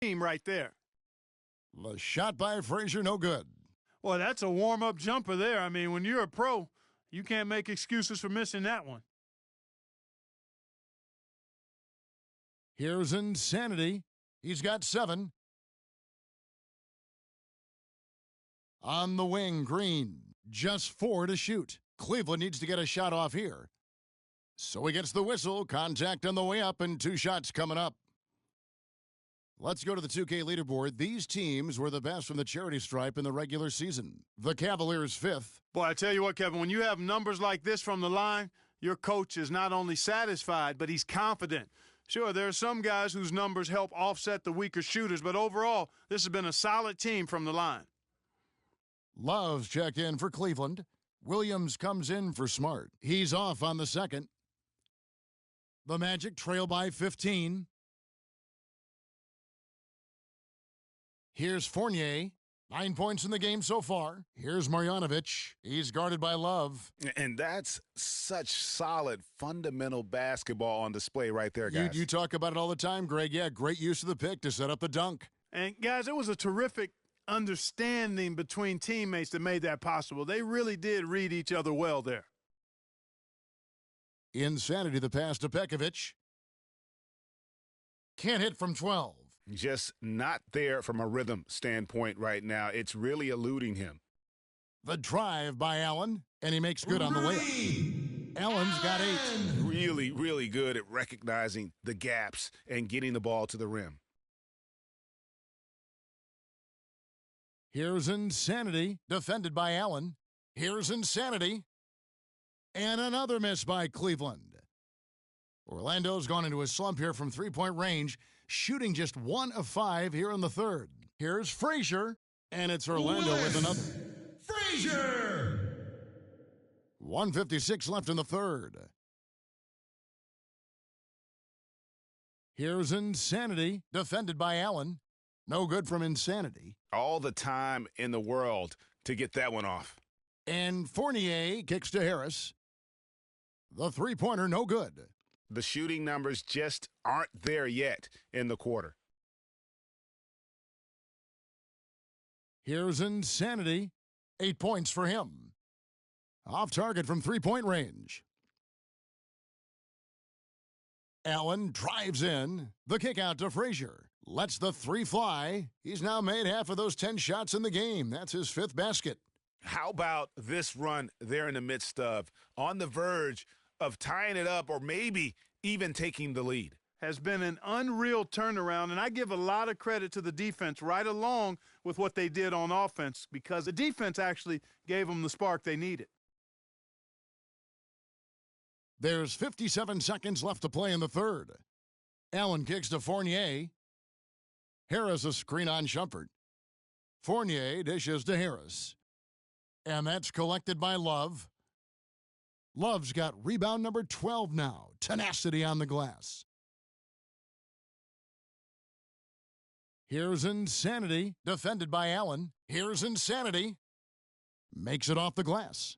team right there. The shot by Frazier, no good. Well, that's a warm-up jumper there. I mean, when you're a pro, you can't make excuses for missing that one. Here's Insanity. He's got 7. On the wing, Green. Just 4 to shoot. Cleveland needs to get a shot off here. So he gets the whistle. Contact on the way up, and 2 shots coming up. Let's go to the 2K leaderboard. These teams were the best from the charity stripe in the regular season. The Cavaliers 5th. Boy, I tell you what, Kevin, when you have numbers like this from the line, your coach is not only satisfied, but he's confident. Sure, there are some guys whose numbers help offset the weaker shooters, but overall, this has been a solid team from the line. Love's checked in for Cleveland. Williams comes in for Smart. He's off on the second. The Magic trail by 15. Here's Fournier. 9 points in the game so far. Here's Marjanovic. He's guarded by Love. And that's such solid, fundamental basketball on display right there, guys. You talk about it all the time, Greg. Yeah, great use of the pick to set up the dunk. And, guys, it was a terrific understanding between teammates that made that possible. They really did read each other well there. Insanity, the pass to Pekovic. Can't hit from 12. Just not there from a rhythm standpoint right now. It's really eluding him. The drive by Allen, and he makes good on the layup. Allen's got 8. Really, really good at recognizing the gaps and getting the ball to the rim. Here's Insanity, defended by Allen. Here's Insanity. And another miss by Cleveland. Orlando's gone into a slump here from three-point range, shooting just 1 of 5 here in the third. Here's Frazier, and it's Orlando with another. Frazier! 1:56 left in the third. Here's Insanity, defended by Allen. No good from Insanity. All the time in the world to get that one off. And Fournier kicks to Harris. The three-pointer, no good. The shooting numbers just aren't there yet in the quarter. Here's Insanity. 8 points for him. Off target from three-point range. Allen drives in. The kick out to Frazier. Lets the 3 fly. He's now made half of those 10 shots in the game. That's his 5th basket. How about this run they're in the midst of, on the verge of tying it up or maybe even taking the lead? Has been an unreal turnaround, and I give a lot of credit to the defense right along with what they did on offense, because the defense actually gave them the spark they needed. There's 57 seconds left to play in the third. Allen kicks to Fournier. Harris a screen on Shumpert. Fournier dishes to Harris. And that's collected by Love. Love's got rebound number 12 now. Tenacity on the glass. Here's Insanity, defended by Allen. Here's Insanity. Makes it off the glass.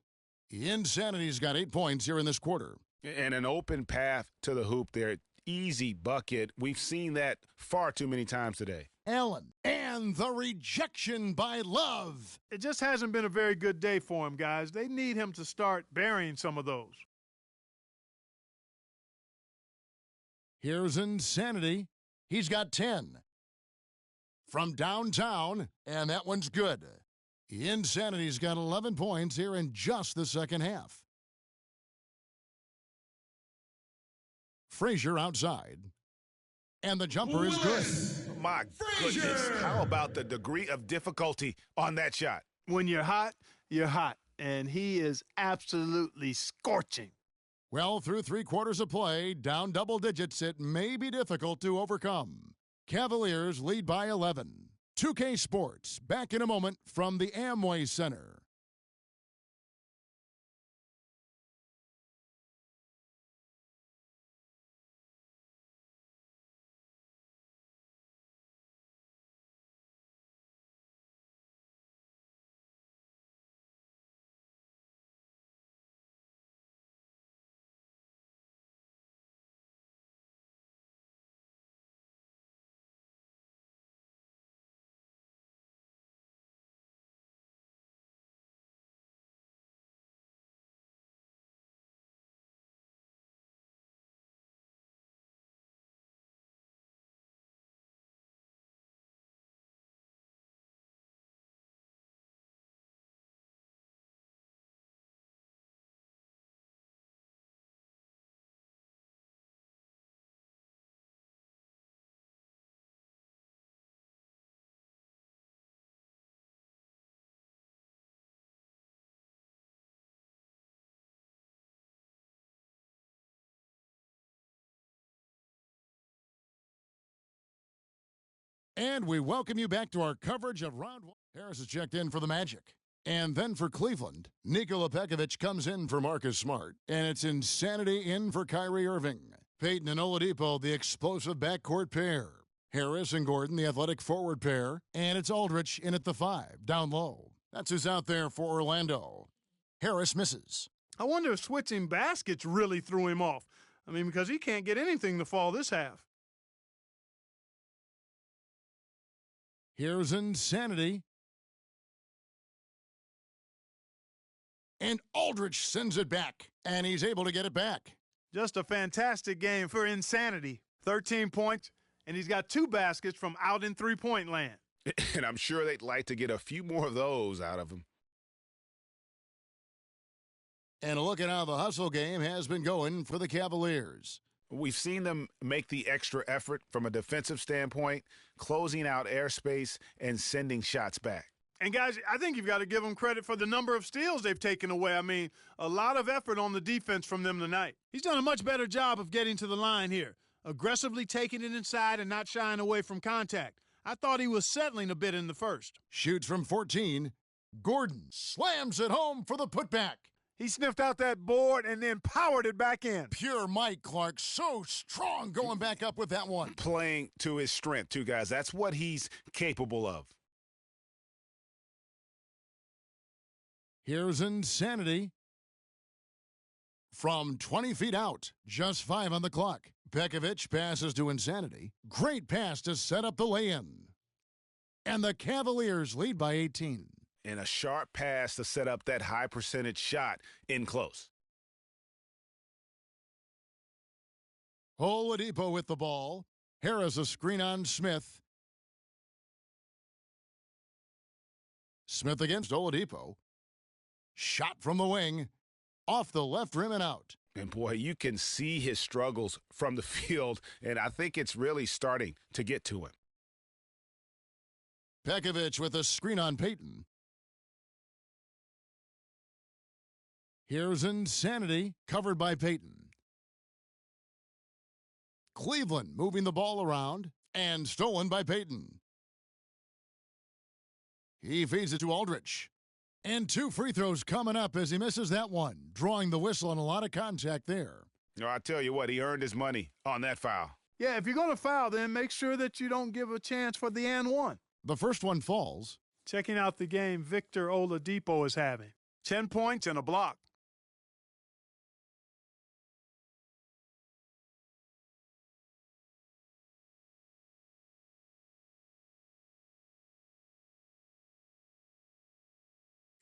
Insanity's got 8 points here in this quarter. And an open path to the hoop there. Easy bucket. We've seen that far too many times today. Allen, and the rejection by Love. It just hasn't been a very good day for him, guys. They need him to start burying some of those. Here's Insanity. He's got 10. From downtown, and that one's good. Insanity's got 11 points here in just the second half. Frazier outside. And the jumper is good. My goodness. How about the degree of difficulty on that shot? When you're hot, and he is absolutely scorching. Well, through 3 quarters of play, down double digits, it may be difficult to overcome. Cavaliers lead by 11. 2K Sports, back in a moment from the Amway Center. And we welcome you back to our coverage of round one. Harris has checked in for the Magic. And then for Cleveland, Nikola Pekovic comes in for Marcus Smart. And it's Insanity in for Kyrie Irving. Peyton and Oladipo, the explosive backcourt pair. Harris and Gordon, the athletic forward pair. And it's Aldridge in at the 5, down low. That's who's out there for Orlando. Harris misses. I wonder if switching baskets really threw him off. I mean, because he can't get anything to fall this half. Here's Insanity. And Aldridge sends it back, and he's able to get it back. Just a fantastic game for Insanity. 13 points, and he's got 2 baskets from out in three-point land. And I'm sure they'd like to get a few more of those out of him. And a look at how the hustle game has been going for the Cavaliers. We've seen them make the extra effort from a defensive standpoint, closing out airspace and sending shots back. And, guys, I think you've got to give them credit for the number of steals they've taken away. I mean, a lot of effort on the defense from them tonight. He's done a much better job of getting to the line here, aggressively taking it inside and not shying away from contact. I thought he was settling a bit in the first. Shoots from 14. Gordon slams it home for the putback. He sniffed out that board and then powered it back in. Pure Mike Clark, so strong going back up with that one. Playing to his strength, too, guys. That's what he's capable of. Here's Insanity. From 20 feet out, just 5 on the clock. Pekovic passes to Insanity. Great pass to set up the lay-in. And the Cavaliers lead by 18. And a sharp pass to set up that high percentage shot in close. Oladipo with the ball. Harris a screen on Smith. Smith against Oladipo. Shot from the wing. Off the left rim and out. And, boy, you can see his struggles from the field, and I think it's really starting to get to him. Pekovic with a screen on Peyton. Here's Insanity, covered by Peyton. Cleveland moving the ball around, and stolen by Peyton. He feeds it to Aldridge. And 2 free throws coming up as he misses that one, drawing the whistle on a lot of contact there. No, I tell you what, he earned his money on that foul. Yeah, if you're going to foul, then make sure that you don't give a chance for the and one. The first one falls. Checking out the game Victor Oladipo is having. 10 points and a block.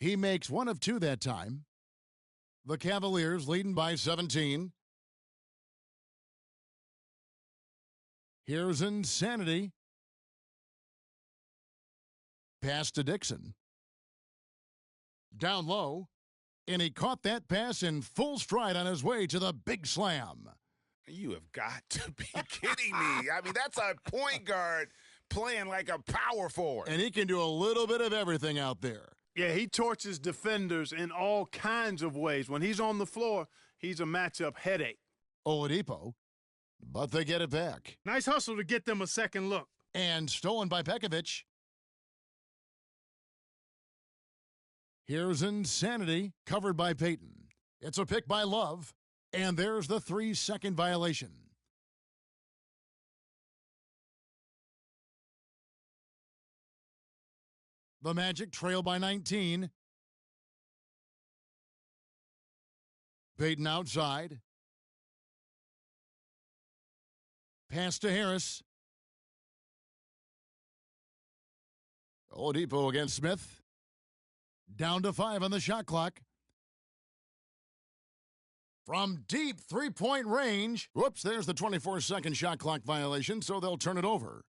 He makes 1 of 2 that time. The Cavaliers leading by 17. Here's Insanity. Pass to Dixon. Down low. And he caught that pass in full stride on his way to the big slam. You have got to be kidding me. I mean, that's a point guard playing like a power forward. And he can do a little bit of everything out there. Yeah, he torches defenders in all kinds of ways. When he's on the floor, he's a matchup headache. Oladipo, but they get it back. Nice hustle to get them a second look. And stolen by Pekovic. Here's Insanity, covered by Peyton. It's a pick by Love, and there's the 3-second violation. The Magic trail by 19. Peyton outside. Pass to Harris. Oladipo against Smith. Down to 5 on the shot clock. From deep three-point range. Whoops, there's the 24-second shot clock violation, so they'll turn it over.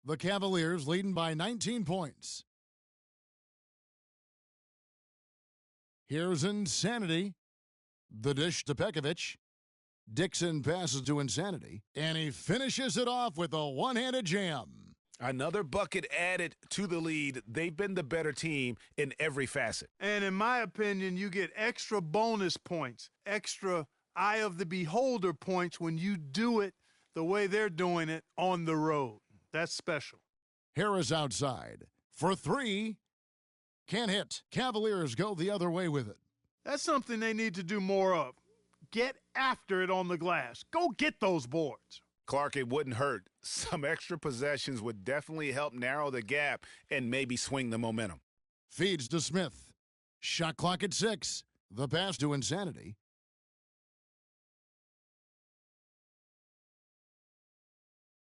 The Cavaliers leading by 19 points. Here's Insanity. The dish to Pekovic. Dixon passes to Insanity. And he finishes it off with a one-handed jam. Another bucket added to the lead. They've been the better team in every facet. And in my opinion, you get extra bonus points, extra eye of the beholder points when you do it the way they're doing it on the road. That's special. Harris outside for three. Can't hit. Cavaliers go the other way with it. That's something they need to do more of. Get after it on the glass. Go get those boards. Clark, it wouldn't hurt. Some extra possessions would definitely help narrow the gap and maybe swing the momentum. Feeds to Smith. Shot clock at 6. The pass to Insanity.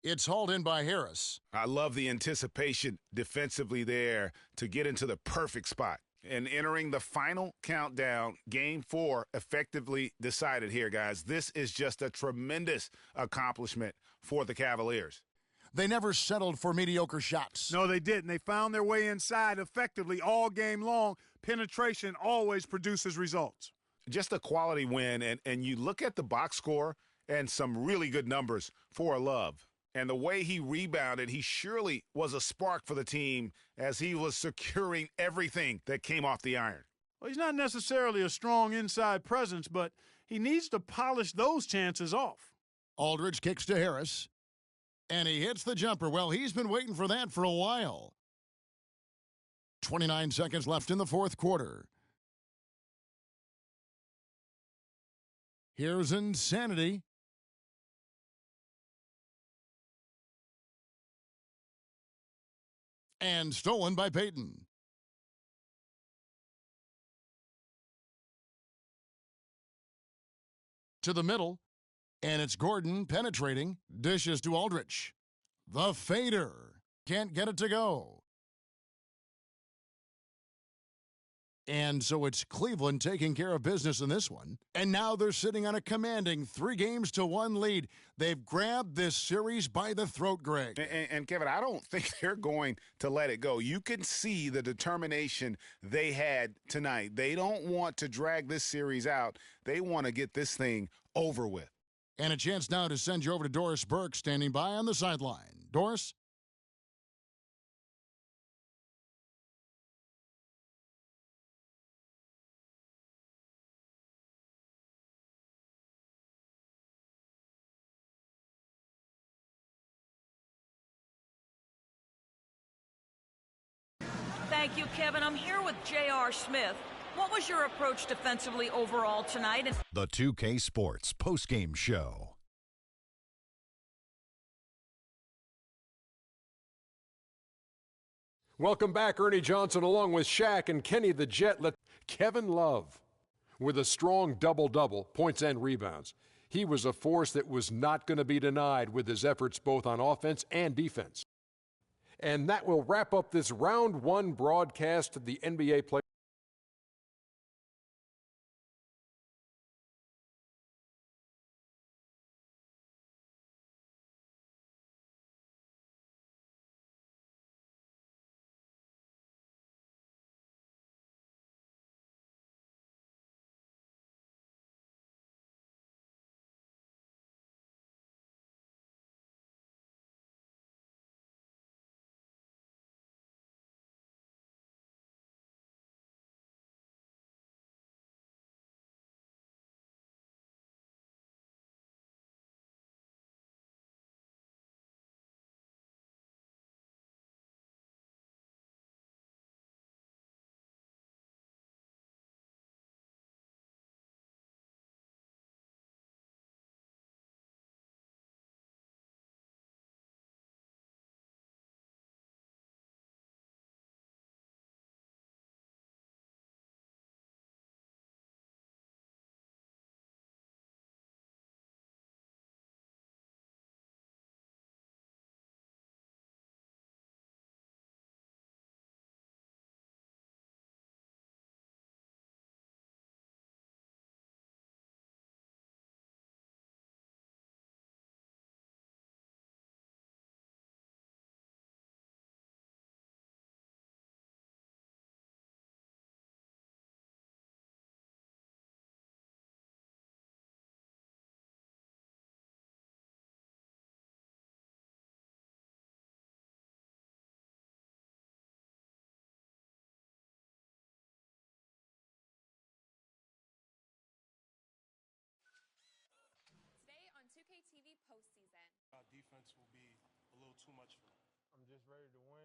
It's hauled in by Harris. I love the anticipation defensively there to get into the perfect spot. And entering the final countdown, Game 4 effectively decided here, guys. This is just a tremendous accomplishment for the Cavaliers. They never settled for mediocre shots. No, they didn't. They found their way inside effectively all game long. Penetration always produces results. Just a quality win, and you look at the box score and some really good numbers for Love. And the way he rebounded, he surely was a spark for the team as he was securing everything that came off the iron. Well, he's not necessarily a strong inside presence, but he needs to polish those chances off. Aldridge kicks to Harris, and he hits the jumper. Well, he's been waiting for that for a while. 29 seconds left in the fourth quarter. Here's Insanity. And stolen by Peyton. To the middle, and it's Gordon penetrating. Dishes to Aldrich. The fader. Can't get it to go. And so it's Cleveland taking care of business in this one. And now they're sitting on a commanding 3-1 lead. They've grabbed this series by the throat, Greg. And Kevin, I don't think they're going to let it go. You can see the determination they had tonight. They don't want to drag this series out. They want to get this thing over with. And a chance now to send you over to Doris Burke, standing by on the sideline. Doris? Thank you, Kevin. I'm here with J.R. Smith. What was your approach defensively overall tonight? The 2K Sports postgame show. Welcome back, Ernie Johnson, along with Shaq and Kenny the Jet. Kevin Love with a strong double-double, points and rebounds. He was a force that was not going to be denied with his efforts both on offense and defense. And that will wrap up this round one broadcast of the NBA play. too much for him? I'm just ready to win.